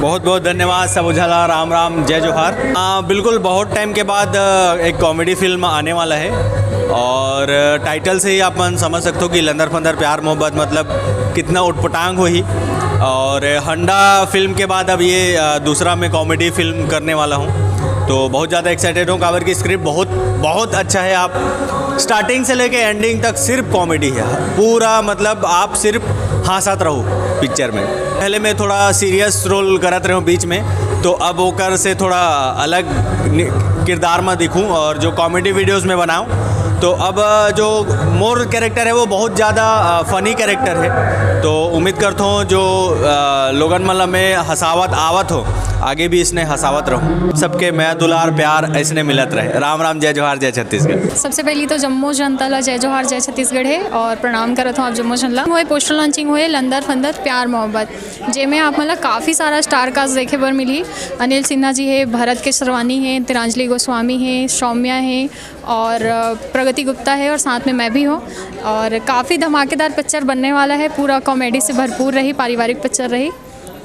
बहुत बहुत धन्यवाद सब उजाला, राम राम, जय जोहार। बिल्कुल बहुत टाइम के बाद एक कॉमेडी फिल्म आने वाला है और टाइटल से ही आप मन समझ सकते हो कि लंदर फंदर प्यार मोहब्बत मतलब कितना उटपटांग हुई। और हंडा फिल्म के बाद अब ये दूसरा मैं कॉमेडी फिल्म करने वाला हूँ, तो बहुत ज़्यादा एक्साइटेड हूँ। काबर की स्क्रिप्ट बहुत बहुत अच्छा है। आप स्टार्टिंग से लेके एंडिंग तक सिर्फ कॉमेडी है पूरा, मतलब आप सिर्फ हंसत रहो पिक्चर में। पहले मैं थोड़ा सीरियस रोल करत रहा हूँ बीच में, तो अब होकर से थोड़ा अलग किरदार में दिखूँ और जो कॉमेडी वीडियोस में बनाऊँ। तो अब जो मोर कैरेक्टर है वो बहुत ज़्यादा फ़नी कैरेक्टर है, तो उम्मीद करता हूँ जो लोगन मतलब में हंसावत आवत हो, आगे भी इसने हंसावत रहो। सबके मैं दुलार प्यार ऐसने मिलत रहे। राम राम, जय जोहार, जय छत्तीसगढ़। सबसे पहली तो जम्मू जनता ला जय जोहार, जय छत्तीसगढ़ है और प्रणाम करत हूँ आप जम्मू जनता हुए। पोस्टर लॉन्चिंग हुए लंदर फंदर प्यार मोहब्बत, जेमें आप मतलब काफ़ी सारा स्टार कास्ट देखे बर मिली। अनिल सिन्हा जी है, भरत के सरवानी है, तिरांजलि गोस्वामी है, सौम्या है और प्रगति गुप्ता है और साथ में मैं भी हूँ। और काफ़ी धमाकेदार पिक्चर बनने वाला है, पूरा कॉमेडी से भरपूर रही, पारिवारिक पिक्चर रही,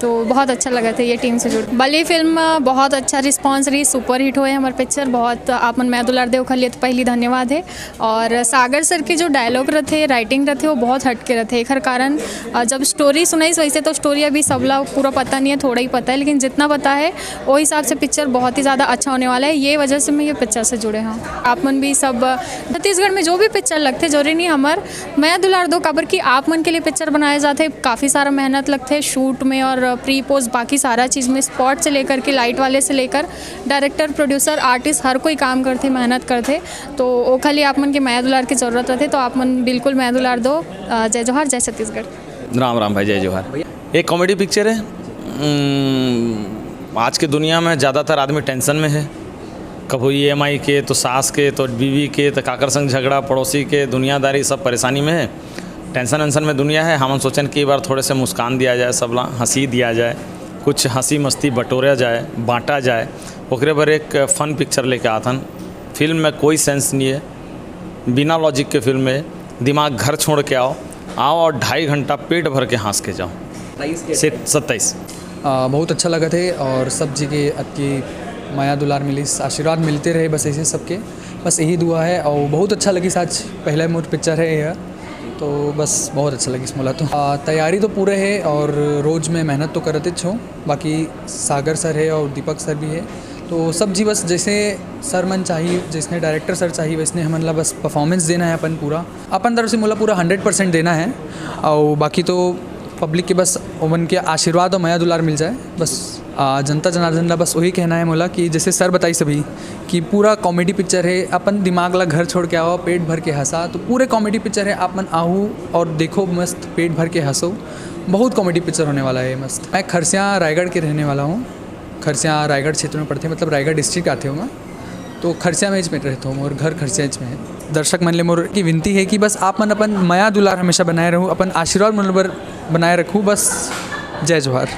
तो बहुत अच्छा लगा था ये टीम से जुड़। बली फिल्म बहुत अच्छा रिस्पांस रही, सुपर हिट हुए हमारे पिक्चर। बहुत आप मन मैं दुलार देव खलिए तो पहली धन्यवाद है। और सागर सर के जो डायलॉग रहते, राइटिंग रहते, वो बहुत हटके रहते। एक कारण जब स्टोरी सुनाई वैसे तो स्टोरी अभी सबला पूरा पता नहीं है, थोड़ा ही पता है, लेकिन जितना पता है वो हिसाब से पिक्चर बहुत ही ज़्यादा अच्छा होने वाला है। ये वजह से मैं ये पिक्चर से जुड़े हाँ। आप मन भी सब छत्तीसगढ़ में जो भी पिक्चर लगते जरूरी नहीं हमार मैं दुलार दो काबर की आप मन के लिए पिक्चर बनाए जाते, काफ़ी सारा मेहनत लगते शूट में और प्री पोस्ट बाकी सारा चीज़ में, स्पॉट से लेकर के लाइट वाले से लेकर डायरेक्टर प्रोड्यूसर आर्टिस्ट हर कोई काम करते, मेहनत करते। तो वो खाली आप मन के माया दुलार की ज़रूरत रहते, तो आप मन बिल्कुल माया दुलार दो। जय जोहार, जय छत्तीसगढ़। राम राम भाई, जय जोहार। एक कॉमेडी पिक्चर है। आज की दुनिया में ज़्यादातर आदमी टेंशन में है, कभी EMI के तो सास के तो बीवी के तो काकर संग झगड़ा, पड़ोसी के दुनियादारी, सब परेशानी में है, टेंशन वेंशन में दुनिया है। हम सोचन कि बार थोड़े से मुस्कान दिया जाए, सबला हंसी दिया जाए, कुछ हंसी मस्ती बटोरा जाए, बांटा जाए। ओकरे पर एक फ़न पिक्चर लेके आथन। फिल्म में कोई सेंस नहीं है, बिना लॉजिक के फिल्म में दिमाग घर छोड़ के आओ और 2.5 घंटा पेट भर के हंस के जाओ। 27 बहुत अच्छा लगा थे और सब जी के आपकी माया दुलार मिली, आशीर्वाद मिलते रहे बस ऐसे सबके, बस यही दुआ है। और बहुत अच्छा लगी, आज पहला मोर पिक्चर है यह, तो बस बहुत अच्छा लगी इसमें। तो तैयारी तो पूरे है और रोज़ में मेहनत तो करते छो। बाकी सागर सर है और दीपक सर भी है, तो सब जी बस जैसे सर मन चाहिए, जैसे डायरेक्टर सर चाहिए वैसने हमन ला बस परफॉर्मेंस देना है अपन पूरा, अपन तरफ से मोला पूरा 100% देना है। और बाकी तो पब्लिक के बस उमन के आशीर्वाद और माया दुलार मिल जाए बस। जनता जनार्दन ला बस वही कहना है मोला कि जैसे सर बताई सभी कि पूरा कॉमेडी पिक्चर है, अपन दिमाग ला घर छोड़ के आओ, पेट भर के हंसा, तो पूरे कॉमेडी पिक्चर है, आप मन आहू और देखो, मस्त पेट भर के हंसो। बहुत कॉमेडी पिक्चर होने वाला है मस्त। मैं खरसिया रायगढ़ के रहने वाला हूँ, खरसिया रायगढ़ क्षेत्र में पड़ते हैं, मतलब रायगढ़ डिस्ट्रिक्ट आते हो मैं, तो खरसिया में रहता हूँ और घर खरसिया में है। दर्शक मन ले मोर की विनती है कि बस आप मन अपन माया दुलार हमेशा बनाए रहूँ, अपन आशीर्वाद मन बनाए रखूँ बस। जय जोहार।